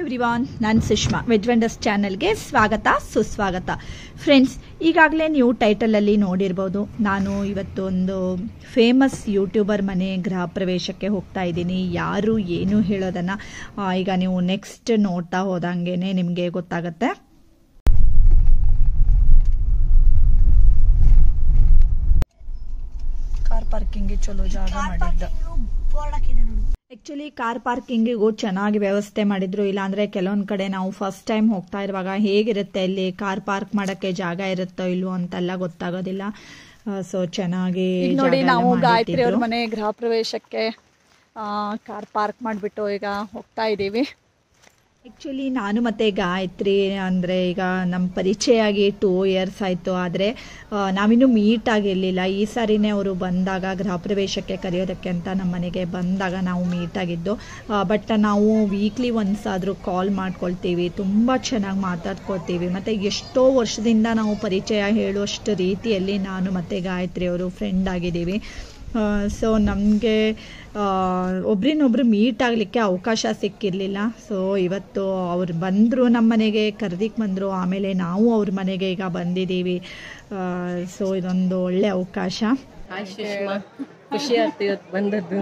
Everyone, ನಾನು Sushma. Veg wonders ಚಾನೆಲ್ಗೆ ಸ್ವಾಗತ ಸುಸ್ವಾಗತ. ಫ್ರೆಂಡ್ಸ್, ಈಗಾಗಲೇ ನೀವು ಟೈಟಲಲ್ಲಿ ನೋಡಿರ್ಬೋದು, ನಾನು ಇವತ್ತು ಒಂದು ಫೇಮಸ್ ಯೂಟ್ಯೂಬರ್ ಮನೆ ಗೃಹ ಪ್ರವೇಶಕ್ಕೆ ಹೋಗ್ತಾ ಇದ್ದೀನಿ. ಯಾರು ಏನು ಹೇಳೋದನ್ನು ಈಗ ನೀವು ನೆಕ್ಸ್ಟ್ ನೋಡ್ತಾ ಹೋದಂಗೆ ನಿಮಗೆ ಗೊತ್ತಾಗುತ್ತೆ. ಕಾರ್ ಪಾರ್ಕಿಂಗ್ ಚಲೋ ಜಾಗ ಮಾಡಿದ್ದ. ಆಕ್ಚುಲಿ ಕಾರ್ ಪಾರ್ಕಿಂಗಿಗೂ ಚೆನ್ನಾಗಿ ವ್ಯವಸ್ಥೆ ಮಾಡಿದ್ರು. ಇಲ್ಲಾಂದ್ರೆ ಕೆಲವೊಂದ್ ಕಡೆ ನಾವು ಫಸ್ಟ್ ಟೈಮ್ ಹೋಗ್ತಾ ಇರುವಾಗ ಹೇಗಿರುತ್ತೆ ಅಲ್ಲಿ ಕಾರ್ ಪಾರ್ಕ್ ಮಾಡಕ್ಕೆ ಜಾಗ ಇರುತ್ತೋ ಇಲ್ವೋ ಅಂತೆಲ್ಲ ಗೊತ್ತಾಗೋದಿಲ್ಲ. ಸೊ ಚೆನ್ನಾಗಿ ನೋಡಿ, ನಾವು ಗಾಯತ್ರಿ ಅವ್ರ ಮನೆ ಗೃಹ ಪ್ರವೇಶಕ್ಕೆ ಕಾರ್ ಪಾರ್ಕ್ ಮಾಡಿಬಿಟ್ಟು ಈಗ ಹೋಗ್ತಾ ಇದ್ದೀವಿ. ಆ್ಯಕ್ಚುಲಿ ನಾನು ಮತ್ತು ಗಾಯತ್ರಿ ಅಂದರೆ ಈಗ ನಮ್ಮ ಪರಿಚಯ ಆಗಿ 2 ಇಯರ್ಸ್ ಆಯಿತು. ಆದರೆ ನಾವಿನ್ನೂ ಮೀಟ್ ಆಗಿರಲಿಲ್ಲ. ಈ ಸಾರಿನೇ ಅವರು ಬಂದಾಗ ಗೃಹ ಪ್ರವೇಶಕ್ಕೆ ಕರೆಯೋದಕ್ಕೆ ಅಂತ ನಮ್ಮ ಮನೆಗೆ ಬಂದಾಗ ನಾವು ಮೀಟ್ ಆಗಿದ್ದು. ಬಟ್ ನಾವು ವೀಕ್ಲಿ ಒನ್ಸ್ ಆದರೂ ಕಾಲ್ ಮಾಡ್ಕೊಳ್ತೀವಿ, ತುಂಬ ಚೆನ್ನಾಗಿ ಮಾತಾಡ್ಕೊಳ್ತೀವಿ. ಮತ್ತು ಎಷ್ಟೋ ವರ್ಷದಿಂದ ನಾವು ಪರಿಚಯ ಹೇಳುವಷ್ಟು ರೀತಿಯಲ್ಲಿ ನಾನು ಮತ್ತು ಗಾಯತ್ರಿ ಅವರು ಫ್ರೆಂಡ್ ಆಗಿದ್ದೀವಿ. ಸೊ ನಮಗೆ ಒಬ್ರಿನೊಬ್ರು ಮೀಟ್ ಆಗಲಿಕ್ಕೆ ಅವಕಾಶ ಸಿಕ್ಕಿರಲಿಲ್ಲ. ಸೊ ಇವತ್ತು ಅವ್ರು ಬಂದರು, ನಮ್ಮ ಮನೆಗೆ ಕರೆದಿಕ್ಕೆ ಬಂದರು. ಆಮೇಲೆ ನಾವು ಅವ್ರ ಮನೆಗೆ ಈಗ ಬಂದಿದ್ದೀವಿ. ಸೊ ಇದೊಂದು ಒಳ್ಳೆ ಅವಕಾಶ. ಖುಷಿ ಆಗ್ತು ಇವತ್ತು ಬಂದದ್ದು.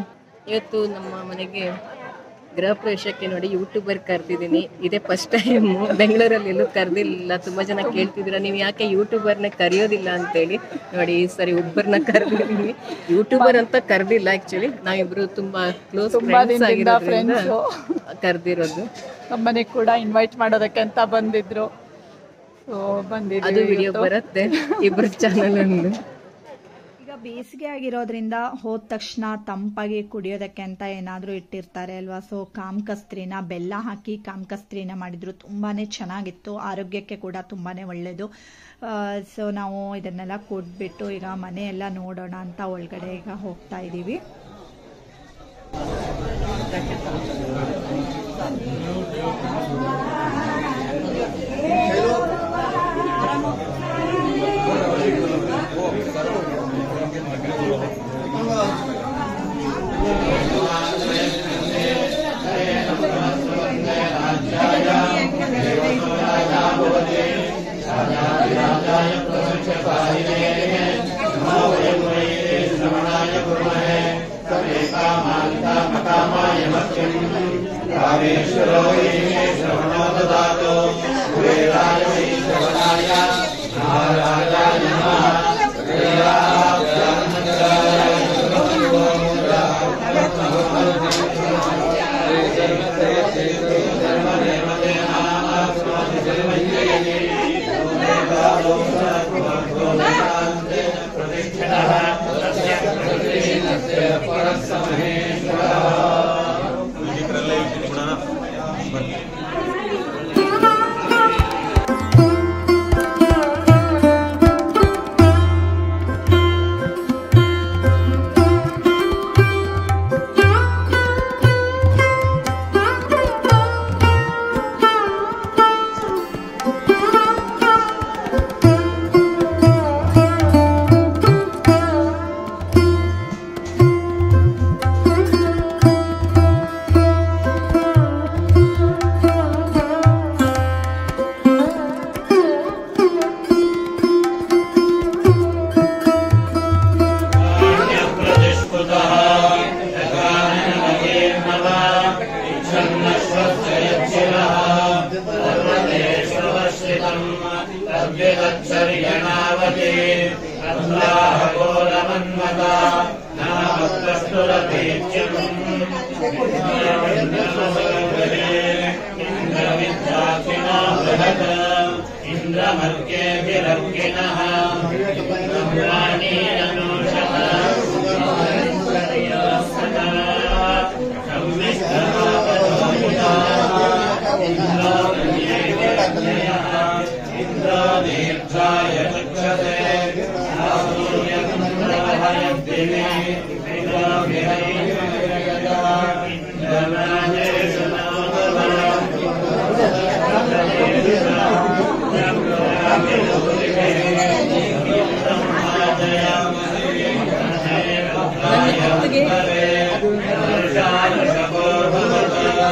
ಇವತ್ತು ನಮ್ಮ ಮನೆಗೆ ಗೃಹ ಪ್ರವೇಶಕ್ಕೆ ನೋಡಿ ಯೂಟ್ಯೂಬರ್ ಕರೆದಿದ್ದೀನಿ. ಇದೇ ಫಸ್ಟ್ ಟೈಮ್. ಬೆಂಗಳೂರಲ್ಲಿ ಎಲ್ಲೂ ಕರೆದಿಲ್ಲ. ತುಂಬ ಜನ ಕೇಳ್ತಿದ್ದೀರಾ, ನೀವು ಯಾಕೆ ಯೂಟ್ಯೂಬರ್ನ ಕರೆಯೋದಿಲ್ಲ ಅಂತೇಳಿ. ನೋಡಿ ಈ ಸರಿ ಒಬ್ಬರನ್ನ ಕರೆದಿದ್ದೀನಿ. ಯೂಟ್ಯೂಬರ್ ಅಂತ ಕರೆದಿಲ್ಲ, ಆ್ಯಕ್ಚುಲಿ ನಾವಿಬ್ರು ತುಂಬ ಕ್ಲೋಸ್ ಫ್ರೆಂಡ್ಸ್ ಆಗಿರೋದ್ರಿಂದ ಕರೆದಿರೋದು. ನಮ್ಮ ಮನೆಗೆ ಕೂಡ ಇನ್ವೈಟ್ ಮಾಡೋದಕ್ಕೆ ಅಂತ ಬಂದಿದ್ರು. ಅದು ವಿಡಿಯೋ ಬರುತ್ತೆ ಇಬ್ಬರ ಚಾನಲ್ ಒಂದು. ಬೇಸಿಗೆ ಆಗಿರೋದ್ರಿಂದ ಹೋದ ತಕ್ಷಣ ತಂಪಾಗಿ ಕುಡಿಯೋದಕ್ಕೆ ಅಂತ ಏನಾದರೂ ಇಟ್ಟಿರ್ತಾರೆ ಅಲ್ವಾ. ಸೊ ಕಾಮಕಸ್ತ್ರಿನ ಬೆಲ್ಲ ಹಾಕಿ ಕಾಮಕಸ್ತ್ರಿನ ಮಾಡಿದ್ರು, ತುಂಬಾನೇ ಚೆನ್ನಾಗಿತ್ತು. ಆರೋಗ್ಯಕ್ಕೆ ಕೂಡ ತುಂಬಾನೇ ಒಳ್ಳೆಯದು. ಸೊ ನಾವು ಇದನ್ನೆಲ್ಲ ಕೊಟ್ಬಿಟ್ಟು ಈಗ ಮನೆಯೆಲ್ಲ ನೋಡೋಣ ಅಂತ ಒಳಗಡೆ ಈಗ ಹೋಗ್ತಾ ಇದ್ದೀವಿ.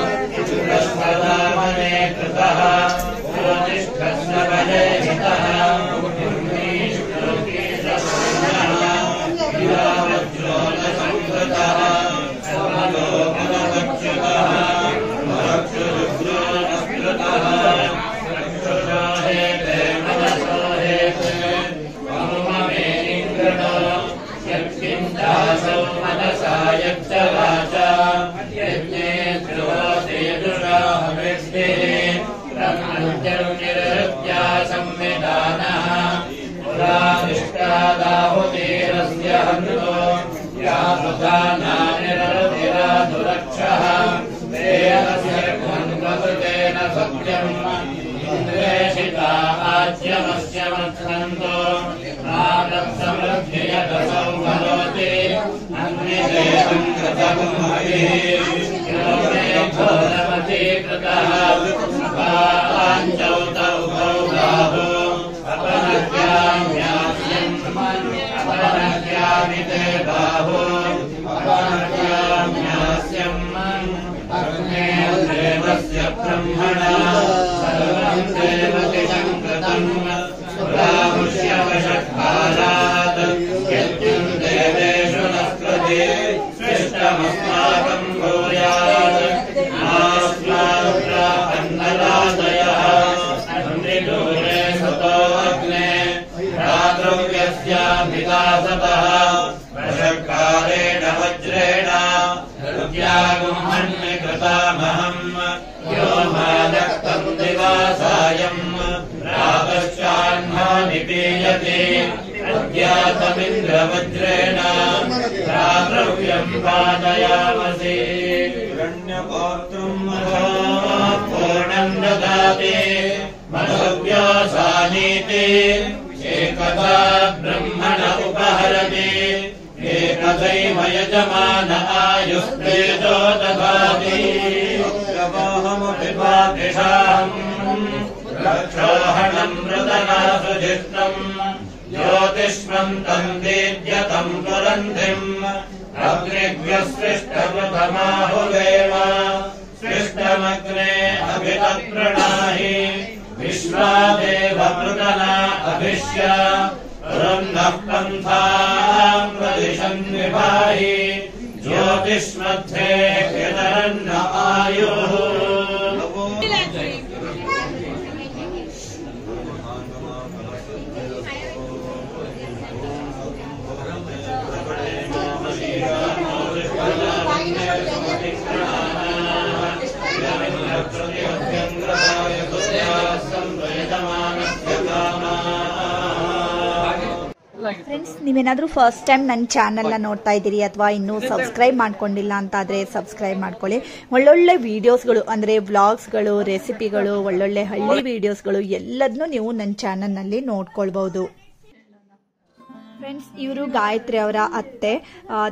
Namaste. अज्ञातमिन्द्रवज्रेण रात्रव्यं पादयामसि पूर्णं ददाति मनोव्यासानीति एकदा ब्रह्मण उपहरति एकदैव यजमान आयुस्तेजो ददाति रक्षोहणं मृदना सुधिष्ठम् ज्योतिष्मन्तम् दीप्यतम् पुरन्धिम् अग्निभ्यसृष्टप्रथमाहुदेव सृष्टमग्ने अभितप्रणाहि विश्वादेव मृदना अभिष्य वरुणः पन्थाम् प्रदिशन् विभाहि ज्योतिष्मध्ये यदरन्न आयुः ಫ್ರೆಂಡ್ಸ್, ನೀವೇನಾದರೂ ಫಸ್ಟ್ ಟೈಮ್ ನನ್ನ ಚಾನಲ್ನ ನೋಡ್ತಾ ಇದ್ದೀರಿ ಅಥವಾ ಇನ್ನೂ ಸಬ್ಸ್ಕ್ರೈಬ್ ಮಾಡ್ಕೊಂಡಿಲ್ಲ ಅಂತಾದರೆ ಸಬ್ಸ್ಕ್ರೈಬ್ ಮಾಡ್ಕೊಳ್ಳಿ. ಒಳ್ಳೊಳ್ಳೆ ವಿಡಿಯೋಸ್ಗಳು ಅಂದರೆ ವ್ಲಾಗ್ಸ್ಗಳು, ರೆಸಿಪಿಗಳು, ಒಳ್ಳೊಳ್ಳೆ ಹಳ್ಳಿ ವಿಡಿಯೋಸ್ಗಳು ಎಲ್ಲದನ್ನೂ ನೀವು ನನ್ನ ಚಾನಲ್ನಲ್ಲಿ ನೋಡ್ಕೊಳ್ಬೋದು. ಫ್ರೆಂಡ್ಸ್, ಇವರು ಗಾಯತ್ರಿ ಅವರ ಅತ್ತೆ.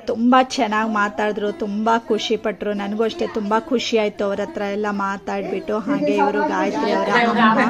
ತುಂಬ ಚೆನ್ನಾಗಿ ಮಾತಾಡಿದ್ರು, ತುಂಬ ಖುಷಿ ಪಟ್ಟರು. ನನಗೂ ಅಷ್ಟೇ ತುಂಬ ಖುಷಿ ಆಯಿತು ಅವ್ರ ಹತ್ರ ಎಲ್ಲ ಮಾತಾಡಿಬಿಟ್ಟು. ಹಾಗೆ ಇವರು ಗಾಯತ್ರಿ ಅವರ ಅಮ್ಮ.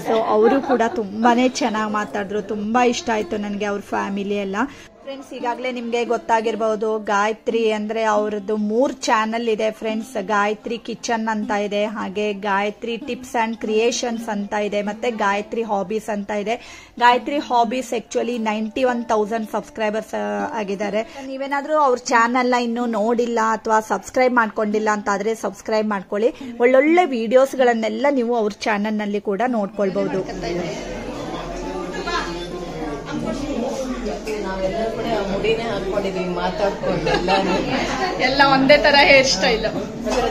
ಸೊ ಅವರು ಕೂಡ ತುಂಬಾ ಚೆನ್ನಾಗಿ ಮಾತಾಡಿದ್ರು. ತುಂಬ ಇಷ್ಟ ಆಯಿತು ನನಗೆ ಅವ್ರ ಫ್ಯಾಮಿಲಿ ಎಲ್ಲ. ಫ್ರೆಂಡ್ಸ್, ಈಗಾಗಲೇ ನಿಮಗೆ ಗೊತ್ತಾಗಿರ್ಬೋದು, ಗಾಯತ್ರಿ ಅಂದರೆ ಅವ್ರದ್ದು 3 ಚಾನಲ್ ಇದೆ ಫ್ರೆಂಡ್ಸ್. ಗಾಯತ್ರಿ ಕಿಚನ್ ಅಂತ ಇದೆ, ಹಾಗೆ ಗಾಯತ್ರಿ ಟಿಪ್ಸ್ ಆ್ಯಂಡ್ ಕ್ರಿಯೇಷನ್ಸ್ ಅಂತ ಇದೆ, ಮತ್ತು ಗಾಯತ್ರಿ ಹಾಬೀಸ್ ಅಂತ ಇದೆ. ಗಾಯತ್ರಿ ಹಾಬೀಸ್ ಆ್ಯಕ್ಚುಲಿ 91,000 ಸಬ್ಸ್ಕ್ರೈಬರ್ಸ್ ಆಗಿದ್ದಾರೆ. ನೀವೇನಾದರೂ ಅವ್ರ ಚಾನಲ್ನ ಇನ್ನೂ ನೋಡಿಲ್ಲ ಅಥವಾ ಸಬ್ಸ್ಕ್ರೈಬ್ ಮಾಡ್ಕೊಂಡಿಲ್ಲ ಅಂತಾದರೆ ಸಬ್ಸ್ಕ್ರೈಬ್ ಮಾಡ್ಕೊಳ್ಳಿ. ಒಳ್ಳೊಳ್ಳೆ ವಿಡಿಯೋಸ್ಗಳನ್ನೆಲ್ಲ ನೀವು ಅವ್ರ ಚಾನಲ್ನಲ್ಲಿ ಕೂಡ ನೋಡ್ಕೊಳ್ಬಹುದು. ನಾವೆಲ್ಲರೂ ಕೂಡ ಮುಡಿನೇ ಹಾಕೊಂಡಿದೀವಿ, ಮಾತಾಡ್ಕೊಂಡು ಎಲ್ಲ ಒಂದೇ ತರ ಹೇರ್ ಸ್ಟೈಲ್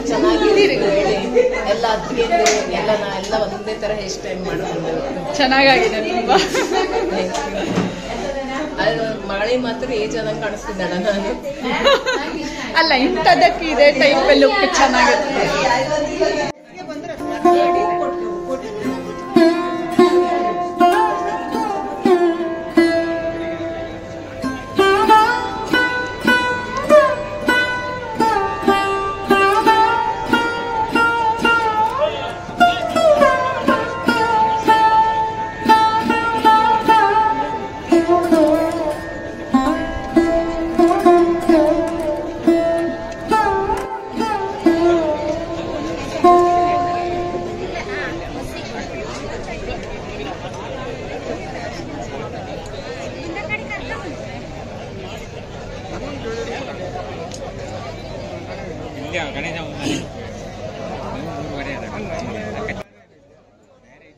ಚೆನ್ನಾಗಿದ್ದೀರಿ ಹೇಳಿ. ಎಲ್ಲ ಅತ್ತಿಗೆಂದು ಎಲ್ಲ ಒಂದೇ ತರ ಹೇರ್ ಸ್ಟೈಲ್ ಮಾಡ್ಕೊಂಡು ಚೆನ್ನಾಗಿದೆ ತುಂಬಾ. ಮಳೆ ಮಾತ್ರ ಏಜ್ ಆದಂಗೆ ಕಾಣಿಸ್ತಿದ್ದಾಳ ನಾನು. ಅಲ್ಲ, ಇಂಥದಕ್ಕೆ ಇದೇ ಟೈಪ್ ಲುಕ್ ಚೆನ್ನಾಗಿರುತ್ತೆ.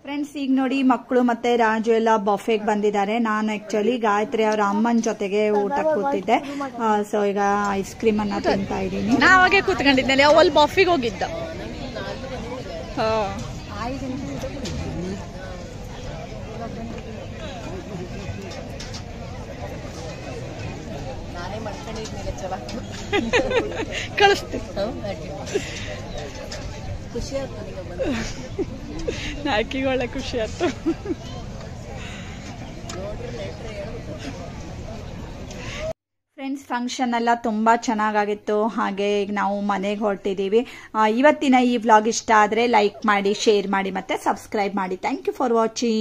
ಫ್ರೆಂಡ್ಸ್, ಈಗ ನೋಡಿ ಮಕ್ಕಳು ಮತ್ತೆ ರಾಜು ಎಲ್ಲ ಬಫೆಗೆ ಬಂದಿದ್ದಾರೆ. ನಾನು ಆಕ್ಚುಲಿ ಗಾಯತ್ರಿ ಅವರ ಅಮ್ಮನ ಜೊತೆಗೆ ಊಟ ಕೂತಿದ್ದೆ. ಸೊ ಈಗ ಐಸ್ ಕ್ರೀಮ್ ಅನ್ನ ತಿಂತಾ ಇದ್ದೀನಿ. ನಾವಾಗೆ ಕೂತ್ಕೊಂಡಿದ್ದೆ, ಅವಲ್ಲಿ ಬಫೆಗೆ ಹೋಗಿದ್ದ. ಮನೆ ಮಾಡ್ಕೊಂಡಿದ್ಮೇಲೆ ಚಲೋ ಕಳಿಸ್ತೀನಿ. ಖುಷಿ ಆಯ್ತು ನನಗೆ ಬಂದು. ನಾಕಿಗೆ ಒಳ್ಳೆ ಖುಷಿ ಆಯ್ತು. ಫ್ರೆಂಡ್ಸ್, ಫಂಕ್ಷನ್ ಎಲ್ಲ ತುಂಬ ಚೆನ್ನಾಗಾಗಿತ್ತು. ಹಾಗೆ ಈಗ ನಾವು ಮನೆಗೆ ಹೊರಟಿದ್ದೀವಿ. ಇವತ್ತಿನ ಈ ವ್ಲಾಗ್ ಇಷ್ಟ ಆದರೆ ಲೈಕ್ ಮಾಡಿ, ಶೇರ್ ಮಾಡಿ, ಮತ್ತೆ ಸಬ್ಸ್ಕ್ರೈಬ್ ಮಾಡಿ. Thank you for watching.